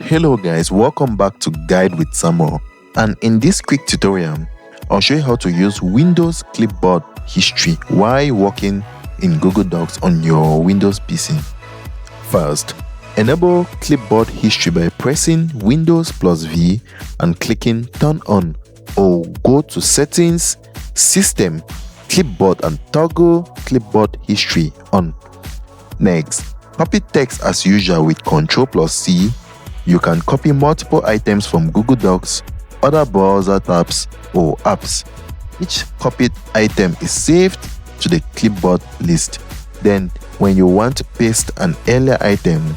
Hello guys, welcome back to Guide with Samuel, and in this quick tutorial I'll show you how to use Windows Clipboard history while working in Google Docs on your Windows PC. First, enable Clipboard history by pressing Windows plus V and clicking Turn On, or go to Settings, System, Clipboard and toggle Clipboard history on. Next, copy text as usual with Ctrl C. You can copy multiple items from Google Docs, other browser tabs, or apps. Each copied item is saved to the clipboard list. Then, when you want to paste an earlier item,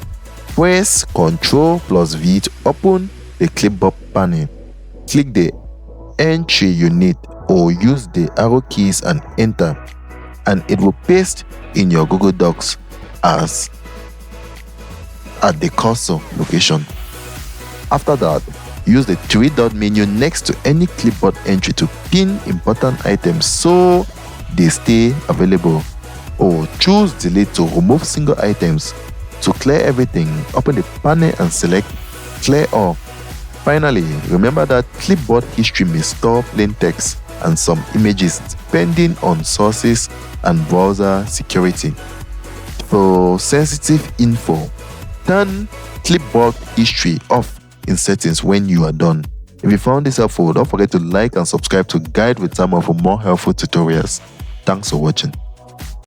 press Ctrl V to open the clipboard panel. Click the entry you need or use the arrow keys and enter, and it will paste in your Google Docs as at the cursor location. After that, use the three-dot menu next to any clipboard entry to pin important items so they stay available, or choose delete to remove single items. To clear everything, open the panel and select clear all. Finally, remember that clipboard history may store plain text and some images depending on sources and browser security. For sensitive info, turn clipboard history off in settings when you are done. If you found this helpful, don't forget to like and subscribe to Guide with Samuel for more helpful tutorials. Thanks for watching.